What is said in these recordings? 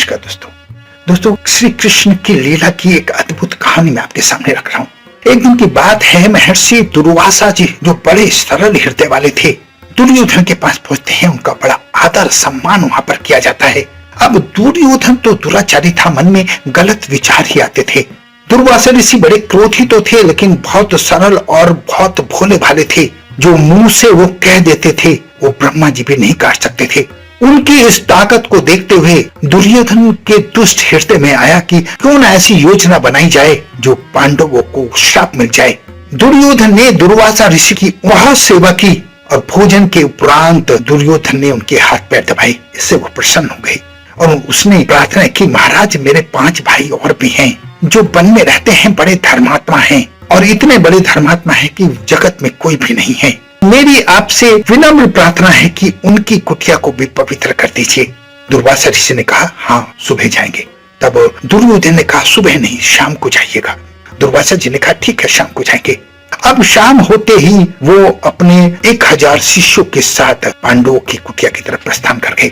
नमस्कार दोस्तों श्री कृष्ण की लीला की एक अद्भुत कहानी मैं आपके सामने रख रहा हूँ। एक दिन की बात है, महर्षि दुर्वासा जी जो बड़े सरल हृदय वाले थे, दुर्योधन के पास पहुंचते हैं। उनका बड़ा आदर सम्मान वहां पर किया जाता है। अब दुर्योधन तो दुराचारी था, मन में गलत विचार ही आते थे। दुर्वासा ऋषि बड़े क्रोधी तो थे, लेकिन बहुत सरल और बहुत भोले भाले थे। जो मुंह से वो कह देते थे वो ब्रह्मा जी भी नहीं काट सकते थे। उनकी इस ताकत को देखते हुए दुर्योधन के दुष्ट हृदय में आया कि क्यों न ऐसी योजना बनाई जाए जो पांडवों को श्राप मिल जाए। दुर्योधन ने दुर्वासा ऋषि की वह सेवा की और भोजन के उपरांत दुर्योधन ने उनके हाथ पैर दबाए। इससे वो प्रसन्न हो गए और उसने प्रार्थना की, महाराज मेरे 5 भाई और भी हैं जो वन में रहते हैं, बड़े धर्मात्मा हैं और इतने बड़े धर्मात्मा हैं कि जगत में कोई भी नहीं है। मेरी आपसे विनम्र प्रार्थना है कि उनकी कुटिया को भी पवित्र कर दीजिए। दुर्वासा ऋषि ने कहा, हाँ सुबह जाएंगे। तब दुर्योधन ने कहा, सुबह नहीं शाम को जाइएगा। दुर्वासा जी ने कहा, ठीक है शाम को जाएंगे। अब शाम होते ही वो अपने 1000 शिष्यों के साथ पांडवों की कुटिया की तरफ प्रस्थान कर गए,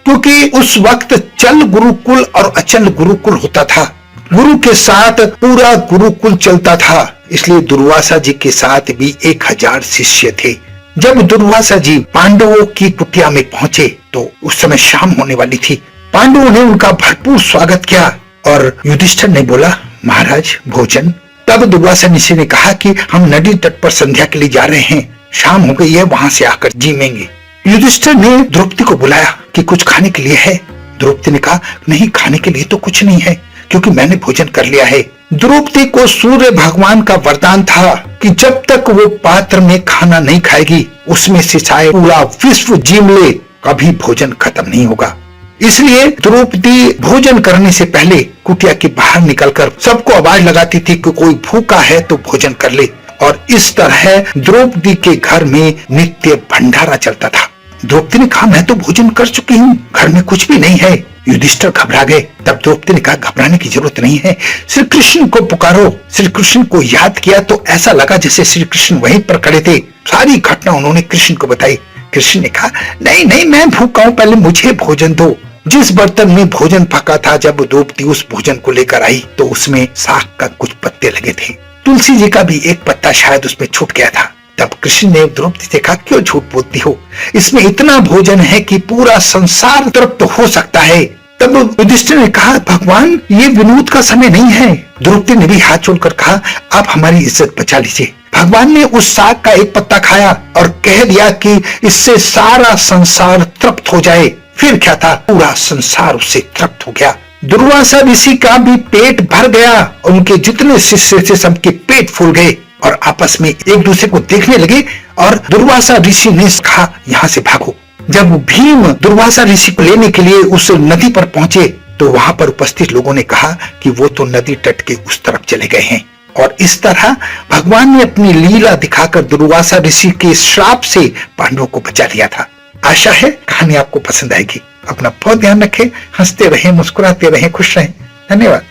क्योंकि उस वक्त चल गुरुकुल और अचल गुरुकुल होता था। गुरु के साथ पूरा गुरुकुल चलता था, इसलिए दुर्वासा जी के साथ भी 1000 शिष्य थे। जब दुर्वासा जी पांडवों की कुटिया में पहुंचे तो उस समय शाम होने वाली थी। पांडवों ने उनका भरपूर स्वागत किया और युधिष्ठिर ने बोला, महाराज भोजन। तब दुर्वासा ऋषि ने कहा कि हम नदी तट पर संध्या के लिए जा रहे हैं, शाम हो गई है, वहां से आकर जीमेंगे। युधिष्ठिर ने द्रौपदी को बुलाया कि कुछ खाने के लिए है। द्रौपदी ने कहा, नहीं खाने के लिए तो कुछ नहीं है, क्योंकि मैंने भोजन कर लिया है। द्रौपदी को सूर्य भगवान का वरदान था कि जब तक वो पात्र में खाना नहीं खाएगी, उसमें से चाहे पूरा विश्व जीम ले, कभी भोजन खत्म नहीं होगा। इसलिए द्रौपदी भोजन करने से पहले कुटिया के बाहर निकलकर सबको आवाज लगाती थी कि कोई भूखा है तो भोजन कर ले। और इस तरह द्रौपदी के घर में नित्य भंडारा चलता था। द्रौपदी ने कहा, मैं तो भोजन कर चुकी हूँ, घर में कुछ भी नहीं है। युधिष्ठिर घबरा गए। तब द्रौपदी ने कहा, घबराने की जरूरत नहीं है, श्री कृष्ण को पुकारो। श्री कृष्ण को याद किया तो ऐसा लगा जैसे श्री कृष्ण वहीं पर खड़े थे। सारी घटना उन्होंने कृष्ण को बताई। कृष्ण ने कहा, नहीं नहीं मैं भूखा हूं, पहले मुझे भोजन दो। जिस बर्तन में भोजन पका था, जब द्रौपदी उस भोजन को लेकर आई तो उसमें साग का कुछ पत्ते लगे थे। तुलसी जी का भी एक पत्ता शायद उसमें छूट गया था। तब कृष्ण ने द्रौपदी से कहा, क्यों झूठ बोलती हो, इसमें इतना भोजन है कि पूरा संसार तृप्त हो सकता है। तब युधिष्ठिर ने कहा, भगवान ये विनोद का समय नहीं है। द्रौपदी ने भी हाथ जोड़कर कहा, आप हमारी इज्जत बचा लीजिए। भगवान ने उस साग का एक पत्ता खाया और कह दिया कि इससे सारा संसार तृप्त हो जाए। फिर क्या था, पूरा संसार उससे तृप्त हो गया। दुर्वासा ऋषि का भी पेट भर गया, उनके जितने शिष्य थे सबके पेट फूल गए और आपस में एक दूसरे को देखने लगे। और दुर्वासा ऋषि ने कहा, यहाँ से भागो। जब भीम दुर्वासा ऋषि को लेने के लिए उस नदी पर पहुंचे तो वहां पर उपस्थित लोगों ने कहा कि वो तो नदी तट के उस तरफ चले गए हैं। और इस तरह भगवान ने अपनी लीला दिखाकर दुर्वासा ऋषि के श्राप से पांडवों को बचा लिया था। आशा है कहानी आपको पसंद आएगी। अपना बहुत ध्यान रखें, हंसते रहें, मुस्कुराते रहें, खुश रहें। धन्यवाद।